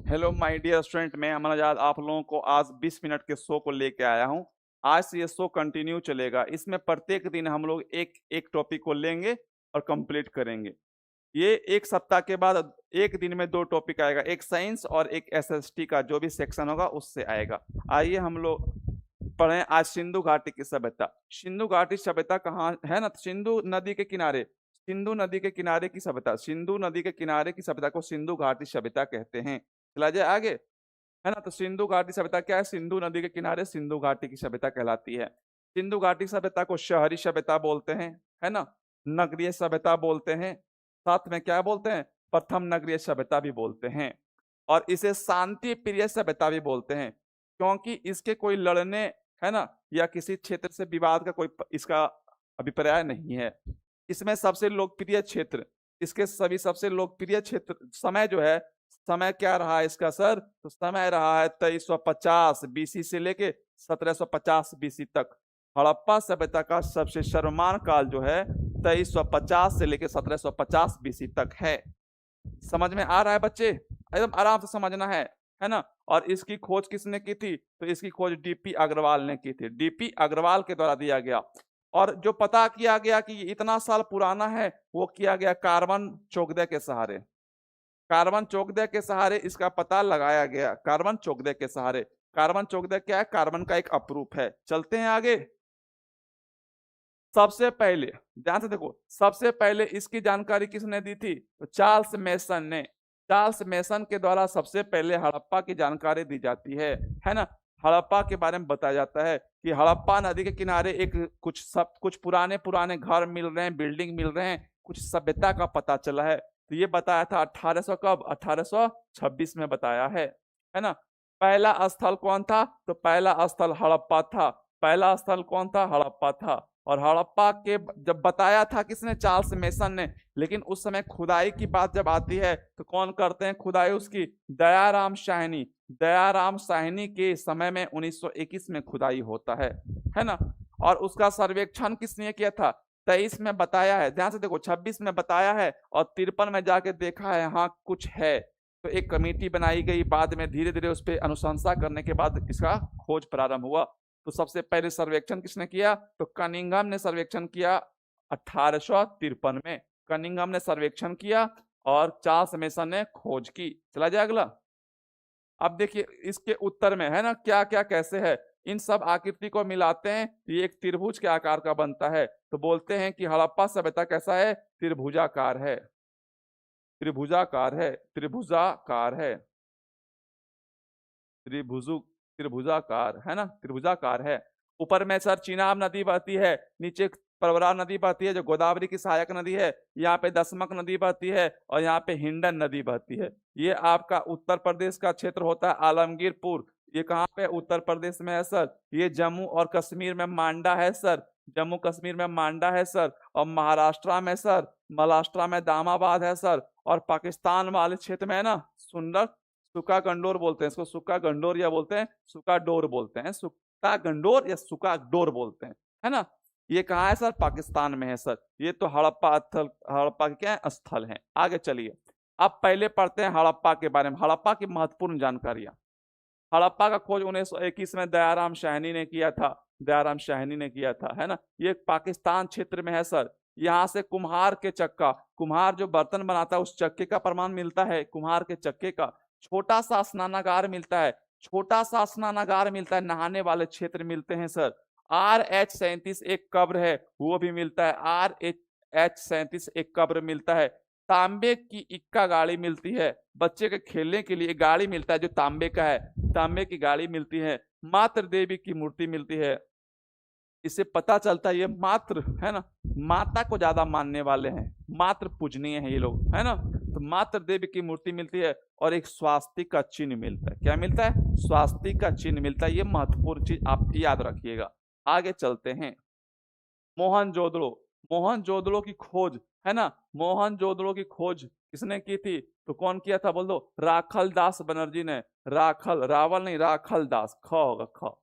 Hello my dear student, मैं अमन आजाद आप लोगों को आज 20 मिनट के शो को लेके आया हूं। आज से ये शो कंटिन्यू चलेगा। इसमें प्रत्येक दिन हम लोग एक एक टॉपिक को लेंगे और कंप्लीट करेंगे। ये एक सप्ताह के बाद एक दिन में दो टॉपिक आएगा, एक साइंस और एक एसएसटी का जो भी सेक्शन होगा उससे आएगा। आइए हम लोग पढ़ें आज सिंधु घाटी की सभ्यता। सिंधु घाटी सभ्यता कहाँ है ना, सिंधु नदी के किनारे, सिंधु नदी के किनारे की सभ्यता, सिंधु नदी के किनारे की सभ्यता को सिंधु घाटी सभ्यता कहते हैं। चला जाए आगे, है ना। तो सिंधु घाटी सभ्यता क्या है? सिंधु नदी के किनारे सिंधु घाटी की सभ्यता कहलाती है। सिंधु घाटी सभ्यता को शहरी सभ्यता बोलते हैं, है ना, नगरीय सभ्यता बोलते हैं, साथ में क्या बोलते हैं, प्रथम नगरीय सभ्यता भी बोलते हैं, और इसे शांति प्रिय सभ्यता भी बोलते हैं, क्योंकि इसके कोई लड़ने, है ना, या किसी क्षेत्र से विवाद का कोई इसका अभिप्राय नहीं है। इसमें सबसे लोकप्रिय क्षेत्र, इसके सभी सबसे लोकप्रिय क्षेत्र समय जो है, समय क्या रहा है इसका सर? तो समय रहा है 2350 बीसी से लेके 1750 बीसी तक। हड़प्पा सभ्यता का सबसे सर्वमान्य काल जो है 2350 से लेके 1750 बीसी तक है। समझ में आ रहा है बच्चे? एकदम आराम से समझना है ना। और इसकी खोज किसने की थी? तो इसकी खोज डीपी अग्रवाल ने की थी, डीपी अग्रवाल के द्वारा दिया गया। और जो पता किया गया कि इतना साल पुराना है वो किया गया कार्बन चोगदे के सहारे। कार्बन चोगदे के सहारे इसका पता लगाया गया, कार्बन चोगदे के सहारे। कार्बन चोगदे क्या है? कार्बन का एक अपरूप है। चलते हैं आगे। सबसे पहले ध्यान से देखो, सबसे पहले इसकी जानकारी किसने दी थी? तो चार्ल्स मेसन ने। चार्ल्स मेसन के द्वारा सबसे पहले हड़प्पा की जानकारी दी जाती है ना। हड़प्पा के बारे में बताया जाता है कि हड़प्पा नदी के किनारे एक कुछ पुराने पुराने घर मिल रहे हैं, बिल्डिंग मिल रहे हैं, कुछ सभ्यता का पता चला है। तो ये बताया था 1800 कब? 1826 में बताया है ना। पहला स्थल कौन था? तो पहला स्थल हड़प्पा था। पहला स्थल कौन था? हड़प्पा था। और हड़प्पा के जब बताया था किसने? चार्ल्स मेसन ने। लेकिन उस समय खुदाई की बात जब आती है तो कौन करते हैं खुदाई उसकी? दयाराम साहनी। दयाराम साहनी के समय में 1921 में खुदाई होता है ना। और उसका सर्वेक्षण किसने किया था? 23 में बताया है, ध्यान से देखो, 26 में बताया है और 53 में जाके देखा है हाँ कुछ है। तो एक कमेटी बनाई गई, बाद में धीरे धीरे उस पर अनुशंसा करने के बाद इसका खोज प्रारंभ हुआ। तो सबसे पहले सर्वेक्षण किसने किया? तो कनिंघम ने सर्वेक्षण किया 1853 में। कनिंघम ने सर्वेक्षण किया और चार्ल्स मेसन ने खोज की। चला जाए अगला। अब देखिए इसके उत्तर में, है ना, क्या क्या कैसे है। इन सब आकृति को मिलाते हैं तो ये एक त्रिभुज के आकार का बनता है। तो बोलते हैं कि हड़प्पा सभ्यता कैसा है? त्रिभुजाकार है, त्रिभुजाकार है, त्रिभुजाकार है, त्रिभुजु त्रिभुजाकार है ना, त्रिभुजाकार है। ऊपर में सर चिनाब नदी बहती है, नीचे परवरा नदी बहती है जो गोदावरी की सहायक नदी है, यहाँ पे दसमक नदी बहती है और यहाँ पे हिंडन नदी बहती है। ये आपका उत्तर प्रदेश का क्षेत्र होता है आलमगीरपुर। ये कहाँ पे? उत्तर प्रदेश में है सर। ये जम्मू और कश्मीर में मांडा है सर, जम्मू कश्मीर में मांडा है सर। और महाराष्ट्र में सर, महाराष्ट्र में दामाबाद है सर। और पाकिस्तान वाले क्षेत्र में है ना सुंदर, सुका गंडोर बोलते हैं इसको, सुका गंडोर या बोलते हैं सुका डोर बोलते हैं, सुका गंडोर या सुका डोर बोलते हैं, है ना। ये कहाँ है सर? पाकिस्तान में है सर। ये तो हड़प्पा स्थल, हड़प्पा के क्या है? स्थल है। आगे चलिए, अब पहले पढ़ते हैं हड़प्पा के बारे में, हड़प्पा की महत्वपूर्ण जानकारियां। हड़प्पा का खोज 1921 में दयाराम साहनी ने किया था, दयाराम साहनी ने किया था, है ना। ये पाकिस्तान क्षेत्र में है सर। यहाँ से कुम्हार के चक्का, कुम्हार जो बर्तन बनाता है उस चक्के का प्रमाण मिलता है, कुम्हार के चक्के का। छोटा सा स्नानागार मिलता है, छोटा सा स्नानागार मिलता है, नहाने वाले क्षेत्र मिलते हैं सर। RH-37 एक कब्र है, वो भी मिलता है। RH-37 एक कब्र मिलता है। तांबे की इक्का गाड़ी मिलती है, बच्चे के खेलने के लिए गाड़ी मिलता है जो तांबे का है, तांबे की गाड़ी मिलती है। मात्र देवी की मूर्ति मिलती है। इससे पता चलता है ये मात्र, है ना, माता को ज्यादा मानने वाले हैं, मात्र पूजनीय है ये लोग, है ना। तो मात्र देवी की मूर्ति मिलती है और एक स्वास्तिक का चिन्ह मिलता है। क्या मिलता है? स्वास्तिक का चिन्ह मिलता है। ये महत्वपूर्ण चीज आप याद रखिएगा। आगे चलते हैं। मोहनजोदड़ो, मोहनजोदड़ो की खोज, है ना, मोहनजोदड़ो की खोज किसने की थी? तो कौन किया था बोल दो? राखल दास बनर्जी ने। राखल, रावल नहीं, राखल दास, ख होगा ख।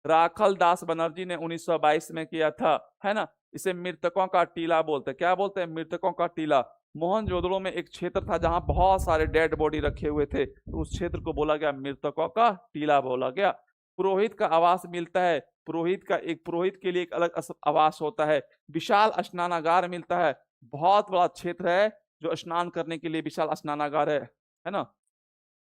राखल दास बनर्जी ने 1922 में किया था, है ना। इसे मृतकों का टीला बोलते हैं। क्या बोलते हैं? मृतकों का टीला। मोहनजोदड़ो में एक क्षेत्र था जहां बहुत सारे डेड बॉडी रखे हुए थे, तो उस क्षेत्र को बोला गया मृतकों का टीला बोला गया। पुरोहित का आवास मिलता है, पुरोहित के लिए एक अलग आवास होता है। विशाल स्नानागार मिलता है, बहुत बड़ा क्षेत्र है जो स्नान करने के लिए विशाल स्नानागार है ना।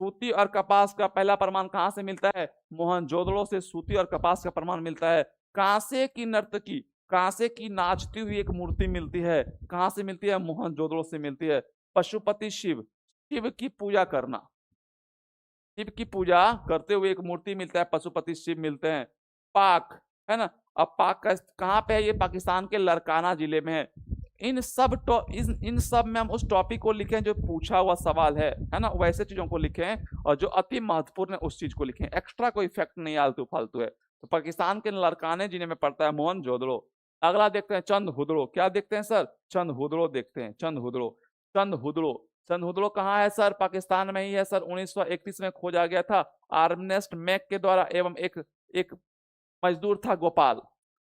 सूती और कपास का पहला प्रमाण कहां से मिलता है? मोहनजोदड़ो से सूती और कपास का प्रमाण मिलता है। कांसे की नर्तकी, कांसे की नाचती हुई एक मूर्ति मिलती है, कहां से मिलती है? मोहनजोदड़ो से मिलती है। पशुपति शिव, शिव की पूजा करना, शिव की पूजा करते हुए एक मूर्ति मिलता है, पशुपति शिव मिलते हैं। पाक, है ना। अब पाक का कहाँ पे है? ये पाकिस्तान के लरकाना जिले में है। इन सब में हम उस टॉपिक को लिखें जो पूछा हुआ सवाल है ना, वैसे चीजों को लिखें और जो अति महत्वपूर्ण है उस चीज को लिखें, एक्स्ट्रा कोई फैक्ट नहीं आलतू फालतू है। तो पाकिस्तान के लरकाने जिले में पड़ता है मोहनजोदड़ो। अगला देखते हैं चंदहुदड़ो। क्या देखते हैं सर? चंदहुदड़ो देखते हैं, चंदहुदड़ो। चंदहुदड़ो, चंदहुदड़ो कहाँ है सर? पाकिस्तान में ही है सर। 1931 में खोजा गया था अर्नेस्ट मैक के द्वारा, एवं एक मजदूर था गोपाल,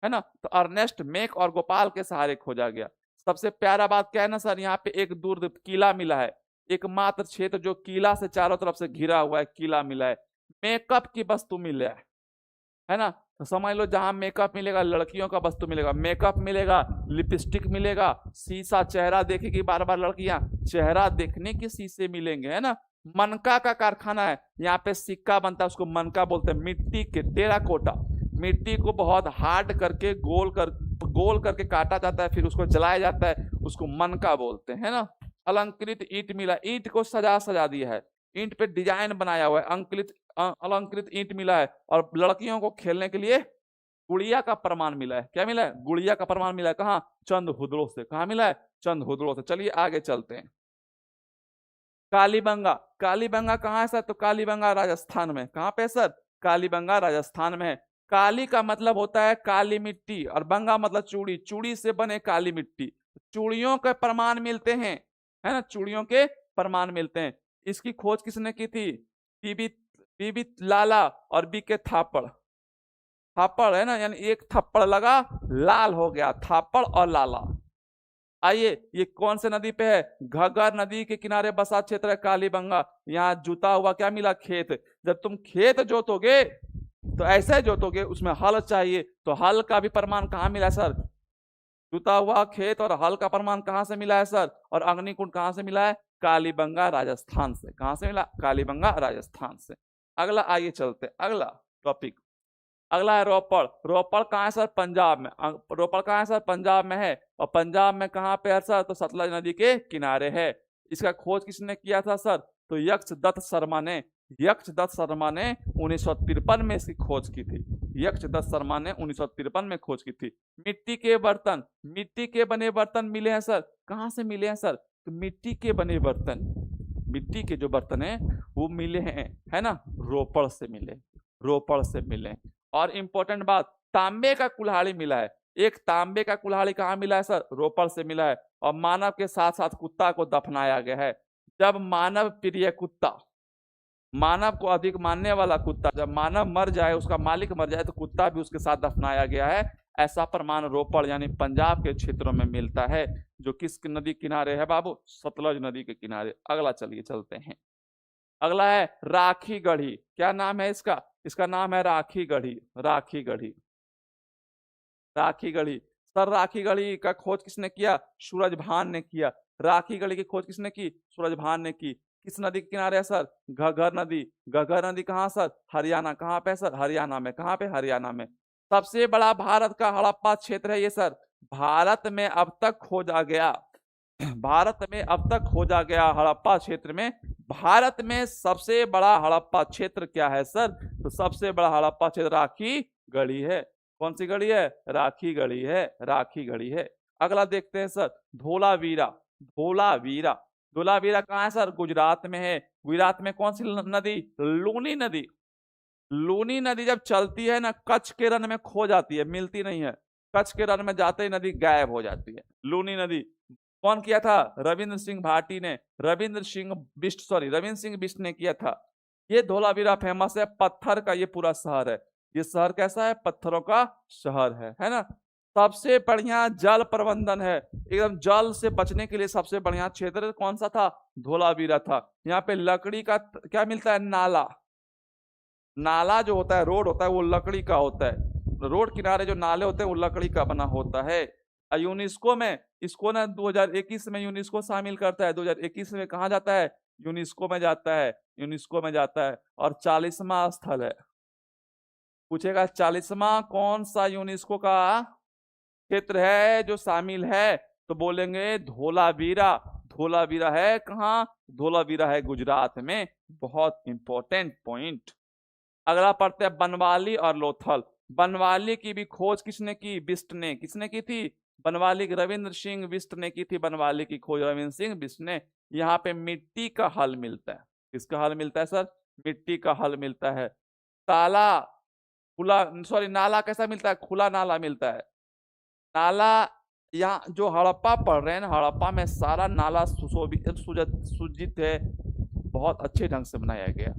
है ना। तो अर्नेस्ट मैक और गोपाल के सहारे खोजा गया। सबसे प्यारा बात क्या है ना सर, यहाँ पे एक दूर किला मिला है, एकमात्र क्षेत्र जो किला से चारों तरफ से घिरा हुआ है, किला मिला है। मेकअप की वस्तु मिला है ना। तो समझ लो जहां मेकअप मिलेगा, लड़कियों का वस्तु मिलेगा, मेकअप मिलेगा, लिपस्टिक मिलेगा, शीशा, चेहरा देखेगी बार बार लड़कियां, चेहरा देखने के शीशे मिलेंगे, है ना। मनका का कारखाना है, यहाँ पे सिक्का बनता है, उसको मनका बोलते हैं। मिट्टी के टेराकोटा, मिट्टी को बहुत हार्ड करके गोल करके काटा जाता है, फिर उसको जलाया जाता है, उसको मनका बोलते हैं, है ना। अलंकृत ईंट मिला, ईंट को सजा दिया है, ईंट पे डिजाइन बनाया हुआ है। अलंकृत ईंट मिला है। और लड़कियों को खेलने के लिए गुड़िया का प्रमाण मिला है। क्या मिला है? गुड़िया का प्रमाण मिला है। कहाँ? चंदहुदड़ो से। कहाँ मिला है? चंदहुदड़ो से। चलिए आगे चलते हैं। कालीबंगा, कालीबंगा कहाँ है सर? तो कालीबंगा राजस्थान में। कहाँ पे सर? कालीबंगा राजस्थान में है। काली का मतलब होता है काली मिट्टी, और बंगा मतलब चूड़ी, चूड़ी से बने काली मिट्टी। चूड़ियों के प्रमाण मिलते हैं, है ना, चूड़ियों के प्रमाण मिलते हैं। इसकी खोज किसने की थी? बीबी लाला और बीके थापड़। थापड़, है ना, यानी एक थप्पड़ लगा लाल हो गया, थापड़ और लाला। आइए, ये कौन से नदी पे है? घग्गर नदी के किनारे बसा क्षेत्र है कालीबंगा। यहाँ जुता हुआ क्या मिला? खेत। जब तुम खेत जोतोगे तो ऐसे जोतोगे, उसमें हल चाहिए, तो हल का भी प्रमाण कहाँ मिला सर? जुता हुआ खेत और हल का प्रमाण कहाँ से मिला है सर? और अग्निकुंड कहाँ से मिला है? कालीबंगा राजस्थान से। कहाँ से मिला? कालीबंगा राजस्थान से। अगला आइए चलते, अगला टॉपिक। अगला है रोपड़। रोपड़ कहाँ है सर? पंजाब में। रोपड़ कहाँ है सर? पंजाब में है। और पंजाब में कहाँ पे है सर? तो सतलज नदी के किनारे है। इसका खोज किसने किया था सर? तो यक्षदत्त शर्मा ने। यक्षदत्त शर्मा ने 1953 में इसकी खोज की थी। यक्षदत्त शर्मा ने 1953 में खोज की थी। मिट्टी के बर्तन, मिट्टी के बने बर्तन मिले हैं सर। कहाँ से मिले हैं सर? तो मिट्टी के बने बर्तन, मिट्टी के जो बर्तन है वो मिले हैं, है ना, रोपड़ से मिले, रोपड़ से मिले। और इंपॉर्टेंट बात, तांबे का कुल्हाड़ी मिला है। एक तांबे का कुल्हाड़ी कहाँ मिला है सर? रोपड़ से मिला है। और मानव के साथ साथ कुत्ता को दफनाया गया है। जब मानव प्रिय कुत्ता, मानव को अधिक मानने वाला कुत्ता, जब मानव मर जाए, उसका मालिक मर जाए, तो कुत्ता भी उसके साथ दफनाया गया है। ऐसा प्रमाण रोपड़ यानी पंजाब के क्षेत्रों में मिलता है। जो किस नदी किनारे है बाबू? सतलज नदी के किनारे। अगला चलिए चलते हैं। अगला है राखी गढ़ी। क्या नाम है इसका? इसका नाम है राखी गढ़ी। राखी गढ़ी, राखी गढ़ी। सर राखी गढ़ी का खोज किसने किया? सूरजभान ने किया। राखी गढ़ी की खोज किसने की? सूरजभान ने की। किस नदी के किनारे है सर? घग्गर नदी। घग्गर नदी कहाँ सर? हरियाणा। कहाँ पे सर? हरियाणा में। कहाँ पे? हरियाणा में। सबसे बड़ा भारत का हड़प्पा क्षेत्र है ये सर। भारत में अब तक खोजा गया, भारत में अब तक खोजा गया हड़प्पा क्षेत्र में, भारत में सबसे बड़ा हड़प्पा क्षेत्र क्या है सर? तो सबसे बड़ा हड़प्पा क्षेत्र राखी गढ़ी है। कौन सी गढ़ी है? राखी गढ़ी है, राखी गढ़ी है। अगला देखते हैं सर, धोलावीरा। धोलावीरा, धोलावीरा कहाँ है सर? गुजरात में है। गुजरात में कौन सी नदी? लूनी नदी। लूनी नदी जब चलती है ना, कच्छ के रण में खो जाती है, मिलती नहीं है। कच्छ के रण में जाते ही नदी गायब हो जाती है। लूनी नदी कौन किया था? रविंद्र सिंह भाटी ने, रविंद्र सिंह बिष्ट ने किया था। ये धोलावीरा फेमस है, पत्थर का ये पूरा शहर है। ये शहर कैसा है? पत्थरों का शहर है ना। सबसे बढ़िया जल प्रबंधन है, एकदम जल से बचने के लिए सबसे बढ़िया क्षेत्र कौन सा था? धोलावीरा था। यहाँ पे लकड़ी का क्या मिलता है? नाला। नाला जो होता है, रोड होता है, वो लकड़ी का होता है। रोड किनारे जो नाले होते हैं वो लकड़ी का बना होता है। यूनेस्को में इसको ना 2021 में यूनेस्को शामिल करता है। 2021 में कहा जाता है? यूनेस्को में जाता है, यूनेस्को में जाता है। और 40वां स्थल है। पूछेगा 40वां कौन सा यूनेस्को का क्षेत्र है जो शामिल है? तो बोलेंगे धोलावीरा। धोलावीरा है कहाँ? धोलावीरा है गुजरात में। बहुत इंपॉर्टेंट पॉइंट। अगला पढ़ते हैं बनवाली और लोथल। बनवाली की भी खोज किसने की? बिष्ट ने। किसने की थी? बनवाली की रविंद्र सिंह बिष्ट ने की थी। बनवाली की खोज रविंद्र सिंह बिष्ट ने। यहाँ पे मिट्टी का हल मिलता है। किसका हल मिलता है सर? मिट्टी का हल मिलता है। ताला खुला, सॉरी नाला कैसा मिलता है? खुला नाला मिलता है। नाला यहाँ जो हड़प्पा पढ़ रहे हैं ना, हड़प्पा में सारा नाला सुशोभित सुजित है, बहुत अच्छे ढंग से बनाया गया।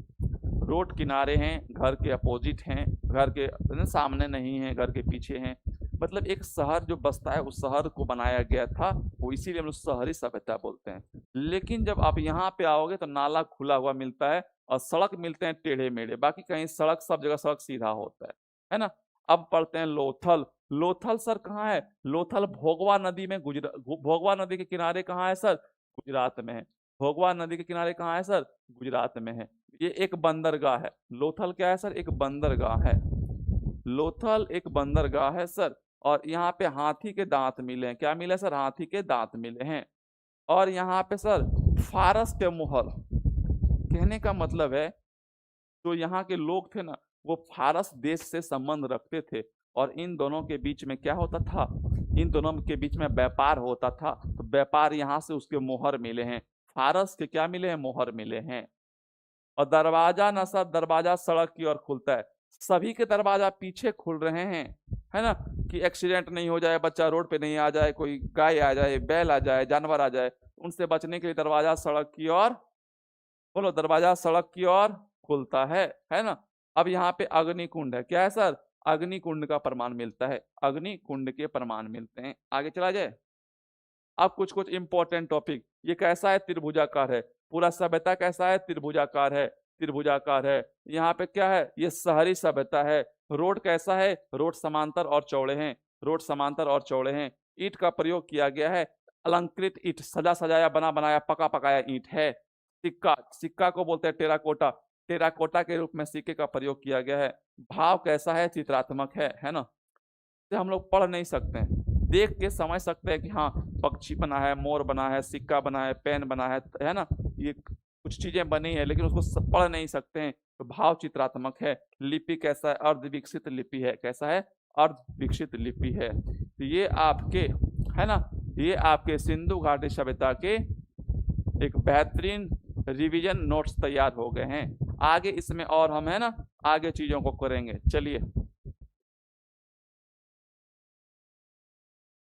रोड किनारे हैं, घर के अपोजिट हैं, घर के सामने नहीं है, घर के पीछे हैं। मतलब एक शहर जो बसता है उस शहर को बनाया गया था, वो इसीलिए हम लोग शहरी सभ्यता बोलते हैं। लेकिन जब आप यहाँ पे आओगे तो नाला खुला हुआ मिलता है और सड़क मिलते हैं टेढ़े मेढ़े। बाकी कहीं सड़क, सब जगह सड़क सीधा होता है ना। अब पढ़ते हैं लोथल। लोथल सर कहाँ है? लोथल भोगवा नदी में भोगवा नदी के किनारे कहाँ है सर? गुजरात में है। भोगवा नदी के किनारे कहाँ है सर? गुजरात में है। ये एक बंदरगाह है। लोथल क्या है सर? एक बंदरगाह है। लोथल एक बंदरगाह है सर। और यहाँ पे हाथी के दांत मिले हैं। क्या मिले सर? हाथी के दांत मिले हैं। और यहाँ पे सर फारस के मोहर। कहने का मतलब है जो यहाँ के लोग थे ना, वो फारस देश से संबंध रखते थे और इन दोनों के बीच में क्या होता था? इन दोनों के बीच में व्यापार होता था। तो व्यापार यहाँ से उसके मोहर मिले हैं। फारस के क्या मिले हैं? मोहर मिले हैं। और दरवाजा ना सर, दरवाजा सड़क की ओर खुलता है। सभी के दरवाजा पीछे खुल रहे हैं, है ना, कि एक्सीडेंट नहीं हो जाए, बच्चा रोड पे नहीं आ जाए, कोई गाय आ जाए, बैल आ जाए, जानवर आ जाए, उनसे बचने के लिए दरवाजा सड़क की ओर, बोलो, दरवाजा सड़क की ओर खुलता है ना। अब यहाँ पे अग्निकुंड है। क्या है सर? अग्निकुंड का प्रमाण मिलता है। अग्निकुंड के प्रमाण मिलते हैं। आगे चला जाए। अब कुछ कुछ इंपॉर्टेंट टॉपिक। ये कैसा है? त्रिभुजाकार है। पूरा सभ्यता कैसा है? त्रिभुजाकार है। त्रिभुजाकार है। यहाँ पे क्या है? ये शहरी सभ्यता है। रोड कैसा है? रोड समांतर और चौड़े हैं। रोड समांतर और चौड़े हैं। ईंट का प्रयोग किया गया है। अलंकृत ईंट, सजा सजाया, बना बनाया, पका पकाया ईंट है। सिक्का, सिक्का को बोलते हैं टेराकोटा। टेराकोटा के रूप में सिक्के का प्रयोग किया गया है। भाव कैसा है? चित्रात्मक है ना। से हम लोग पढ़ नहीं सकते हैं, देख के समझ सकते हैं कि हाँ पक्षी बना है, मोर बना है, सिक्का बना है, पेन बना है ना, ये कुछ चीजें बनी है, लेकिन उसको पढ़ नहीं सकते हैं। तो भाव चित्रात्मक है। लिपि कैसा है? अर्ध विकसित लिपि है। कैसा है? अर्ध विकसित लिपि है। तो ये आपके, है ना, ये आपके सिंधु घाटी सभ्यता के एक बेहतरीन रिवीजन नोट्स तैयार हो गए हैं। आगे इसमें और हम, है ना, आगे चीजों को करेंगे। चलिए।